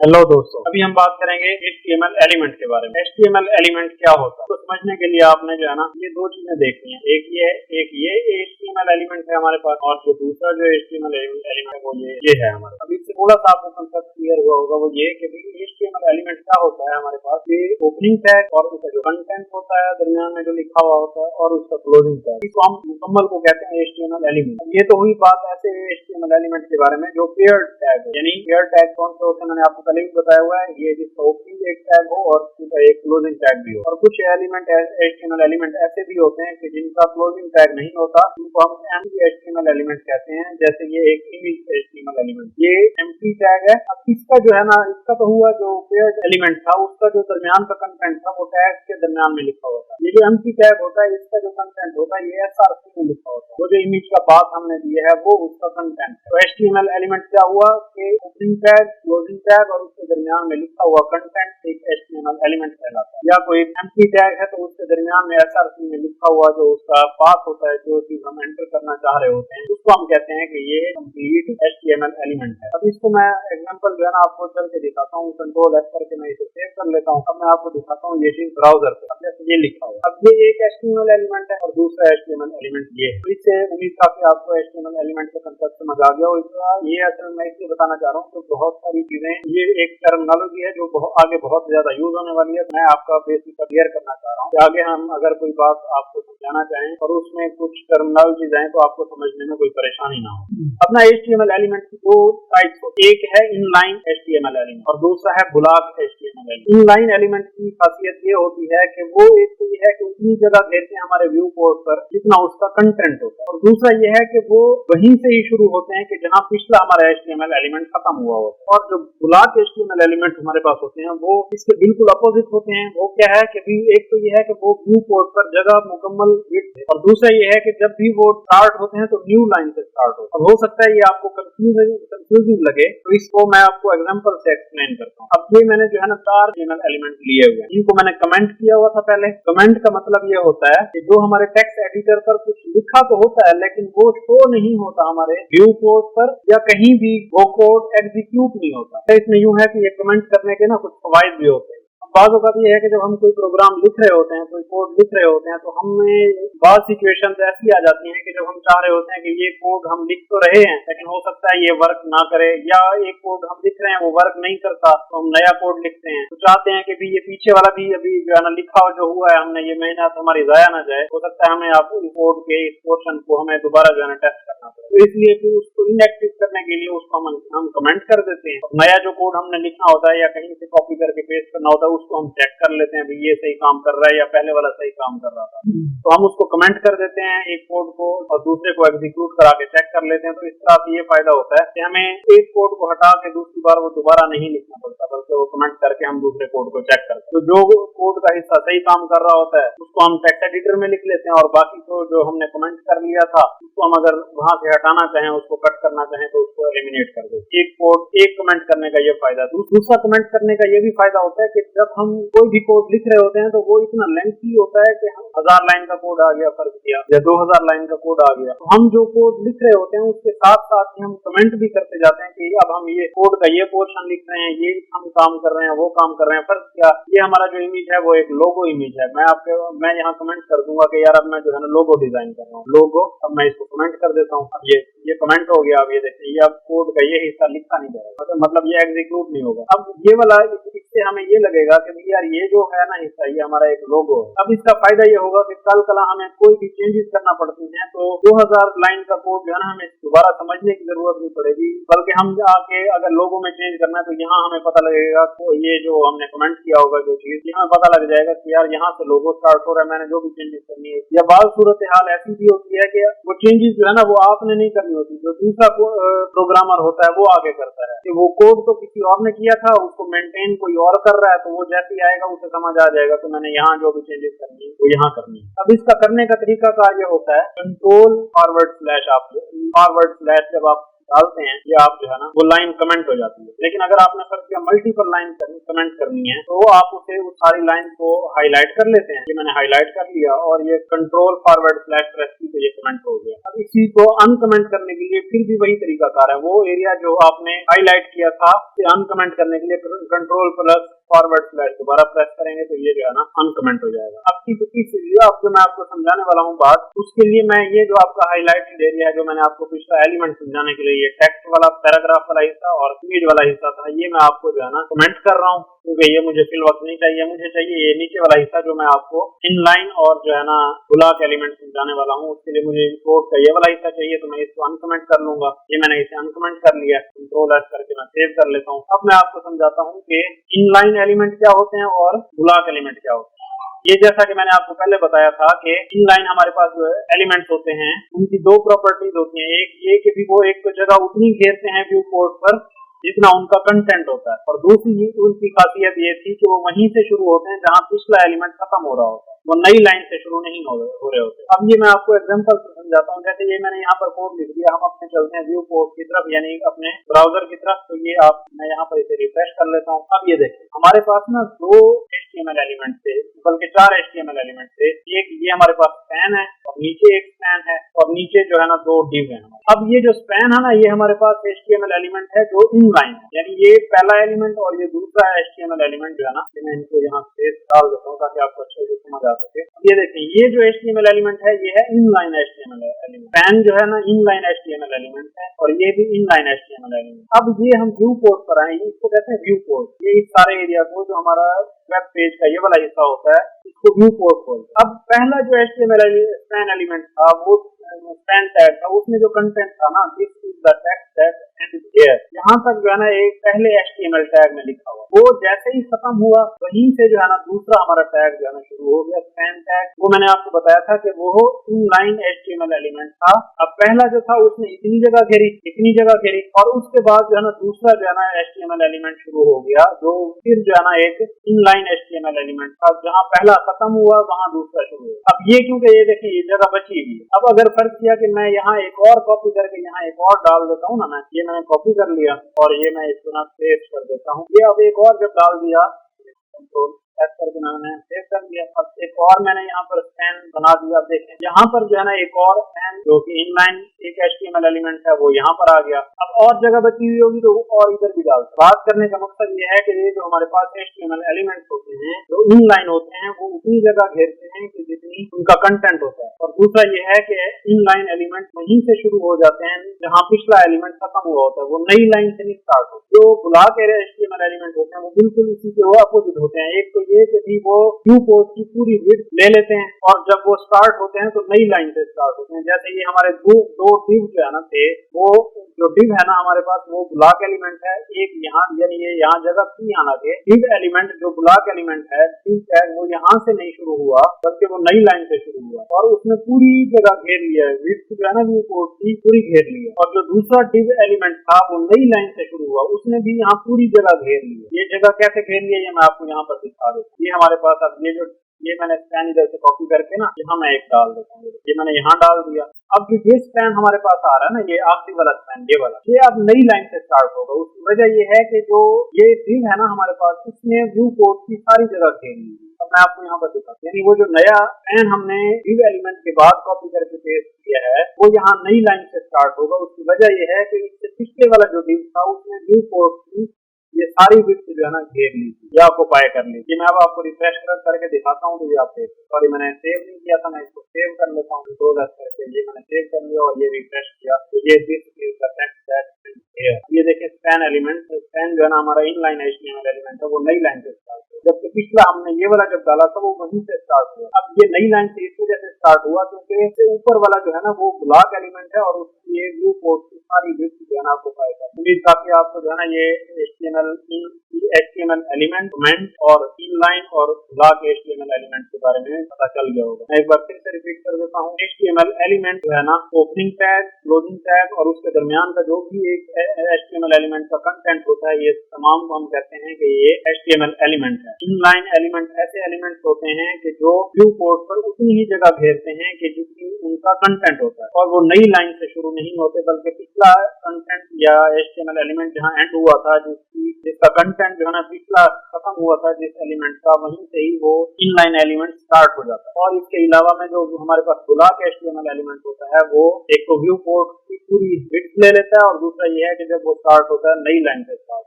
Hello दोस्तों, अभी हम बात करेंगे HTML एलिमेंट के बारे में। HTML एलिमेंट क्या होता है तो समझने के लिए आपने जो है ना ये दो चीजें देखनी है। एक ये HTML एलिमेंट है हमारे पास, और जो दूसरा जो HTML एलिमेंट है वो ये है हमारे। अभी इससे थोड़ा सा आपको कंसेप्ट क्लियर हुआ होगा, वो ये कि HTML एलिमेंट क्या होता है हमारे पास। ये ओपनिंग टैग और उसका जो कंटेंट होता है दरमियान में जो लिखा हुआ होता है, और उसका क्लोजिंग टैग, इसको हम मुकम्मल को कहते हैं HTML एलिमेंट। ये तो हुई बात ऐसे HTML एलिमेंट के बारे में जो पेयर्ड टैग, यानी पेयर्ड टैग कौन से होते हैं मैंने आपको पहले भी बताया हुआ है। ये जिसका ओपनिंग एक टैग हो और उसका एक क्लोजिंग टैग भी हो। और कुछ एलिमेंट HTML एलिमेंट ऐसे भी होते हैं कि जिनका क्लोजिंग टैग नहीं होता, उनको हम एम्प्टी HTML एलिमेंट कहते हैं। जैसे ये एक इमेज HTML एलिमेंट, ये एम्प्टी टैग है। अब इसका जो है ना, इसका तो हुआ जो पेयर्ड एलिमेंट था, उसका जो दरमियान का कंटेंट था वो टैग के दरमियान में लिखा होता है। ये जो एम्प्टी टैग होता है, इसका जो कंटेंट होता है ये SRC में लिखा होता है। वो जो इमेज का पाथ हमने दिया है वो उसका कंटेंट है। तो HTML एलिमेंट क्या हुआ कि ओपनिंग टैग, क्लोजिंग टैग और उसके दरमियान में लिखा हुआ कंटेंट एक HTML एलिमेंट कहलाता है। या कोई एम्प्टी टैग है तो उसके दरमियान में SRC में लिखा हुआ जो उसका पाथ होता है, जो चीज हम एंटर करना चाह रहे होते हैं, उसको हम कहते हैं कि ये कंप्लीट HTML एलिमेंट है। अब इसको मैं एग्जांपल जो है ना आपको चल के दिखाता हूँ। कंट्रोल S करके मैं इसे सेव कर लेता हूँ। अब मैं आपको दिखाता हूँ ये चीज ब्राउजर पे। अब जैसे ये लिखा हुआ, अब ये एक HTML एलिमेंट है और दूसरा HTML एलिमेंट ये है। तो इससे उम्मीद काफी आपको HTML एलिमेंट का कंसेप्ट समझ आ गया हो। ये असल मैं इसलिए बताना चाह रहा हूँ तो बहुत सारी चीजें, ये एक टर्मिनोलॉजी है जो आगे बहुत ज्यादा यूज होने वाली है। मैं आपका बेसिक क्लियर करना चाह रहा हूँ कि आगे हम अगर कोई बात आपको समझाना चाहें और उसमें कुछ टर्मिनोलॉजी आए तो आपको समझने में कोई परेशानी ना हो। अपना HTML एलिमेंट की दो टाइप्स होती है, एक है इनलाइन HTML एलिमेंट और दूसरा है block HTML element. Inline element की खासियत ये होती है कि वो एक तो ये है कि उतनी जगह देते हैं हमारे व्यू पोर्ट पर जितना उसका कंटेंट होता है, और दूसरा ये है कि वो वहीं से ही शुरू होते हैं कि जहाँ पिछला हमारा HTML एलिमेंट खत्म हुआ होता है। और जो ब्लॉक HTML एलिमेंट हमारे पास होते हैं वो इसके बिल्कुल अपोजिट होते हैं। वो क्या है कि एक तो ये है कि वो व्यू पोर्ट पर जगह मुकम्मल विड्थ है, और दूसरा ये है कि जब भी वो स्टार्ट होते हैं तो न्यू लाइन से स्टार्ट होता है। अब हो सकता है ये आपको कंफ्यूजिंग लगे, तो इसको मैं आपको एग्जांपल से एक्सप्लेन करता हूँ। अब ये मैंने जो है ना 4 HTML एलिमेंट लिए हुए हैं, इनको मैंने कमेंट किया हुआ था पहले। कमेंट का मतलब ये होता है कि जो हमारे टेक्स्ट एडिटर पर कुछ लिखा तो होता है लेकिन वो शो नहीं होता हमारे व्यू पोर्ट पर, या कहीं भी वो कोड एग्जीक्यूट नहीं होता। तो इसमें यूं है कि ये कमेंट करने के ना कुछ फायदे भी होते हैं। बात होता ये है कि जब हम कोई प्रोग्राम लिख रहे होते हैं, कोई कोड लिख रहे होते हैं, तो हमें बहुत सिचुएशन ऐसी आ जाती हैं कि जब हम चाह रहे होते हैं कि ये कोड हम लिख तो रहे हैं लेकिन हो सकता है ये वर्क ना करे, या एक कोड हम लिख रहे हैं वो वर्क नहीं करता तो हम नया कोड लिखते हैं। तो चाहते हैं कि भी ये पीछे वाला भी अभी जो है ना लिखा जो हुआ है हमने, ये मेहनत हमारी जाया ना जाए। हो सकता है हमें आपको इस कोड के इस पोर्शन को हमें दोबारा जो है ना टेस्ट करना पड़े, तो इसलिए फिर उसको इनएक्टिव करने के लिए उसको हम कमेंट कर देते हैं। नया जो कोड हमने लिखना होता है या कहीं से कॉपी करके पेस्ट करना होता है, उसको हम चेक कर लेते हैं ये सही काम कर रहा है या पहले वाला सही काम कर रहा था, तो हम उसको कमेंट कर देते हैं एक कोड को और दूसरे को एग्जीक्यूट करा के चेक कर लेते हैं। तो इस तरह से ये फायदा होता है कि हमें एक कोड को हटा के दूसरी बार वो दोबारा नहीं लिखना पड़ता, बल्कि वो कमेंट करके हम दूसरे कोड को चेक करते हैं। तो जो कोड का हिस्सा सही काम कर रहा होता है उसको हम टेक्स्ट एडिटर में लिख लेते हैं, और बाकी को जो हमने कमेंट कर लिया था उसको हम अगर वहां से हटाना चाहें, उसको कट करना चाहें, तो उसको एलिमिनेट कर देते हैं। एक कोड एक कमेंट करने का ये फायदा। दूसरा कमेंट करने का ये भी फायदा होता है कि जब हम कोई भी कोड लिख रहे होते हैं तो वो इतना लेंथी होता है कि हम 1000 लाइन का कोड आ गया फर्ज किया, या 2000 लाइन का कोड आ गया, तो हम जो कोड लिख रहे होते हैं उसके साथ साथ ही हम कमेंट भी करते जाते हैं कि अब हम ये कोड का ये पोर्शन लिख रहे हैं, ये हम काम कर रहे हैं, वो काम कर रहे हैं। फर्ज किया ये हमारा जो इमेज है वो एक लोगो इमेज है, मैं यहाँ कमेंट कर दूंगा कि यार अब मैं जो है ना लोगो डिजाइन कर रहा हूँ, लोगो। अब मैं इसको कमेंट कर देता हूँ। अब ये कमेंट हो गया। अब ये देखिए ये अब कोड का ये हिस्सा लिखा नहीं जाएगा, मतलब ये एग्जीक्यूट नहीं होगा। अब ये वाला इससे हमें ये लगेगा कि यार ये जो है ना हिस्सा ये हमारा एक लोगो है। अब इसका फायदा ये होगा कि कल कला हमें कोई भी चेंजेस करना पड़ती हैं तो 2000 लाइन का कोड जो है ना हमें दोबारा समझने की जरूरत नहीं पड़ेगी, बल्कि हम आके अगर लोगो में चेंज करना है तो यहाँ हमें पता लगेगा तो ये जो हमने कमेंट किया होगा जो चीज, ये हमें पता लग जाएगा कि यार यहाँ से लोगो स्टार्ट हो रहा है, मैंने जो भी चेंजेस करनी है। या बात सूरत हाल ऐसी भी होती है कि वो चेंजेस जो है ना वो आपने नहीं करनी होती, जो दूसरा प्रोग्रामर होता है वो आगे करता है कि वो कोड तो किसी और ने किया था, उसको मेंटेन कोई और कर रहा है, तो वो जैसे ही आएगा उसे समझ आ जाएगा तो मैंने यहाँ जो भी चेंजेस करनी है वो यहाँ करनी है। अब इसका करने का तरीका कार ये होता है कंट्रोल फॉरवर्ड स्लैश। जब आप डालते हैं या आप जो है ना वो लाइन कमेंट हो जाती है। लेकिन अगर आपने सर्च किया मल्टीपल लाइन कमेंट करनी है तो आप उसे उस सारी लाइन को हाईलाइट कर लेते हैं। ये मैंने हाईलाइट कर लिया और ये कंट्रोल फॉरवर्ड स्लैश प्रेस की तो ये कमेंट हो गया। अब इसी को अनकमेंट करने के लिए फिर भी वही तरीका कार है, वो एरिया जो आपने हाईलाइट किया था उसे अनकमेंट करने के लिए कंट्रोल प्लस फॉरवर्ड स्लैश दोबारा प्रेस करेंगे तो ये जो है ना अनकमेंट हो जाएगा। अब की अब जो मैं आपको समझाने वाला हूँ बात, उसके लिए मैं ये जो आपका हाईलाइटेड एरिया है जो मैंने आपको पिछला एलिमेंट समझाने के लिए ये टेक्स्ट वाला पैराग्राफ वाला हिस्सा और इमेज वाला हिस्सा था, ये मैं आपको जो है ना कमेंट कर रहा हूँ क्योंकि ये मुझे फिल वक्त नहीं चाहिए। मुझे चाहिए ये नीचे वाला हिस्सा जो मैं आपको इनलाइन और जो है ना ब्लॉक एलिमेंट समझाने वाला हूँ, उसके लिए मुझे कोड का ये वाला हिस्सा चाहिए तो मैं इसको अनकमेंट कर लूंगा। ये मैंने इसे अनकमेंट कर लिया, कंट्रोल एस करके मैं सेव कर लेता हूँ। अब मैं आपको समझाता हूँ कि इनलाइन एलिमेंट क्या होते हैं और ब्लॉक एलिमेंट क्या होते हैं। ये जैसा कि मैंने आपको पहले बताया था कि इनलाइन हमारे पास जो एलिमेंट्स होते हैं उनकी दो प्रॉपर्टीज होती हैं। एक ये कि भी वो एक जगह उतनी घेरते हैं व्यू पोर्ट पर जितना उनका कंटेंट होता है, और दूसरी उनकी खासियत ये थी कि वो वहीं से शुरू होते हैं जहां पिछला एलिमेंट खत्म हो रहा होता है, वो नई लाइन से शुरू नहीं हो रहे होते। अब ये मैं आपको एग्जांपल से समझाता हूँ। जैसे ये मैंने यहाँ पर कोड लिख दिया, हम अपने चलते हैं व्यू पोर्ट की तरफ यानी अपने ब्राउजर की तरफ। तो ये मैं यहाँ पर इसे रिफ्रेश कर लेता हूँ। अब ये देखिए हमारे पास ना दो HTML एलिमेंट थे, बल्कि 4 HTML एलिमेंट थे। एक ये हमारे पास स्पैन है और नीचे एक स्पैन है और नीचे जो है ना 2 डिव है। अब ये जो स्पैन है ना ये हमारे पास HTML एलिमेंट है जो इनलाइन है, यानी ये पहला एलिमेंट और ये दूसरा HTML एलिमेंट जो है ना, मैं इनको यहाँ से डाल देता हूँ ताकि आपको अच्छे से समझ आ सके। ये देखिए ये जो HTML एलिमेंट है ये है इनलाइन HTML एलिमेंट। स्पैन जो है ना इनलाइन HTML एलिमेंट है और ये भी इनलाइन HTML एलिमेंट। अब ये हम व्यू पोर्ट पर आए, इसको कहते हैं व्यू पोर्ट। ये इस सारे एरिया को जो हमारा वेब पेज का ये वाला हिस्सा होता है इसको व्यू पोर्ट बोलते हैं। अब पहला जो HTML स्पैन एलिमेंट था वो स्पैन टैग था, उसमें जो कंटेंट था ना this is the text that and here, यहाँ तक जो है ना एक पहले HTML टैग में लिखा हुआ, वो जैसे ही खत्म हुआ वहीं से जो है ना दूसरा हमारा टैग जो है ना शुरू हो गया स्पैन टैग। वो मैंने आपको बताया था कि वो इनलाइन HTML एलिमेंट था। अब पहला जो था उसने इतनी जगह घेरी और उसके बाद जो है ना दूसरा जो है ना HTML एलिमेंट शुरू हो गया जो फिर जो है ना एक इनलाइन HTML एलिमेंट था, जहाँ पहला खत्म हुआ वहाँ दूसरा शुरू हुआ। अब ये क्योंकि ये देखिए ये जगह बची हुई है। अब अगर फर्ज किया कि मैं यहाँ एक और कॉपी करके यहाँ एक और डाल देता हूँ ना, मैंने कॉपी कर लिया और ये मैं इसको ना पेस्ट कर देता हूँ। ये अब एक और जब डाल दिया कंट्रोल एस करके मैंने सेव कर दिया। अब एक और मैंने यहाँ पर स्पैन बना दिया। देखें यहाँ पर जो है ना एक और स्पैन जो कि इनलाइन एक HTML एलिमेंट है वो यहाँ पर आ गया। अब और जगह बची हुई होगी तो वो और इधर भी डाल। बात करने का मकसद ये है कि ये जो हमारे पास HTML एलिमेंट्स होते हैं जो इनलाइन होते हैं वो उतनी जगह घेरते हैं कि जितनी उनका कंटेंट होता है, और दूसरा ये है कि इनलाइन एलिमेंट वहीं से शुरू हो जाते हैं जहाँ पिछला एलिमेंट खत्म हुआ होता है, वो नई लाइन से नहीं स्टार्ट होता। जो ब्लॉक HTML एलिमेंट होते हैं वो बिल्कुल इसी के अपोजिट होते हैं। एक तो ये कि भी वो व्यू पोर्ट की पूरी विड्थ ले लेते हैं और जब वो स्टार्ट होते हैं तो नई लाइन से स्टार्ट होते हैं। जैसे ये हमारे दो डिव जो है ना थे, वो जो डिव है ना हमारे पास वो ब्लॉक एलिमेंट है। एक यहाँ यानी ये यहाँ जगह थी यहाँ लगे डिव एलिमेंट जो ब्लॉक एलिमेंट है डिव टैग वो यहाँ से नहीं शुरू हुआ बल्कि वो नई लाइन से शुरू हुआ और उसने पूरी जगह घेर लिया है, विड्थ जो है ना व्यू पोर्ट की पूरी घेर ली है। और जो दूसरा डिव एलिमेंट था वो नई लाइन से शुरू हुआ, उसने भी यहाँ पूरी जगह घेर ली है। ये जगह कैसे घेर ली है ये मैं आपको यहाँ पर दिखा देता हूँ। ये हमारे पास अब ये मैंने स्पैन इधर से कॉपी करके ना यहाँ मैं एक डाल देता हूँ। ये मैंने यहाँ डाल दिया। अब जो ये स्पैन हमारे पास आ रहा है ना ये आखिरी वाला स्पैन ये अब नई लाइन से स्टार्ट होगा। उसकी वजह ये है कि जो ये डिव है ना हमारे पास इसने व्यू पोर्ट की सारी जगह घेर ली। अब मैं आपको यहाँ पर दिखाता हूँ, यानी वो जो नया स्पैन हमने डिव एलिमेंट के बाद कॉपी करके पेस्ट किया है वो यहाँ नई लाइन से स्टार्ट होगा। उसकी वजह ये है कि इससे पिछले वाला जो डिव था उसने व्यू पोर्ट की ये सारी विड्थ जो है ना घेर ली थी या ऑक्युपाई कर ली थी। मैं अब आपको रिफ्रेश करके दिखाता हूँ तो ये आप सॉरी मैंने सेव नहीं किया था, मैं इसको सेव कर लेता हूँ कंट्रोल एस करके। ये मैंने सेव कर लिया और ये रिफ्रेश किया तो ये this is the text that ये देखिए स्पैन एलिमेंट, स्पैन जो है ना हमारा इनलाइन HTML एलिमेंट है वो नई लाइन से स्टार्ट हुआ, जबकि पिछला हमने ये वाला जब डाला था वो वहीं से स्टार्ट हुआ। अब ये नई लाइन से इस वजह से स्टार्ट हुआ क्योंकि इससे ऊपर वाला जो है ना वो ब्लॉक एलिमेंट है और उसकी ये व्यू पोर्ट की सारी विड्थ जो है ना आपको पाएगा। उम्मीद काफी आपको जो है ना ये HTML एलिमेंट कमेंट और इनलाइन और ब्लॉक HTML एलिमेंट के बारे में पता चल गया होगा। मैं एक बार फिर से रिपीट कर देता हूँ। HTML एलिमेंट जो है ना ओपनिंग टैग, क्लोजिंग टैग और उसके दरमियान का जो भी एक HTML एलिमेंट का कंटेंट होता है ये तमाम को हम कहते हैं कि ये HTML एलिमेंट है। इनलाइन एलिमेंट ऐसे एलिमेंट होते हैं कि जो व्यू पोर्ट पर उतनी ही जगह घेरते हैं कि जितनी उनका कंटेंट होता है और वो नई लाइन से शुरू नहीं होते बल्कि पिछला कंटेंट या HTML एलिमेंट जहाँ एंड हुआ था, जिसका कंटेंट जो है ना पिछला खत्म हुआ था जिस एलिमेंट का, वहीं से ही वो इनलाइन एलिमेंट स्टार्ट हो जाता है। और इसके अलावा में जो हमारे पास ब्लॉक HTML एलिमेंट होता है, वो एक तो व्यू पोर्ट की पूरी विड्थ ले लेता है, और दूसरा ये है कि जब वो स्टार्ट होता है नई लाइन से स्टार्ट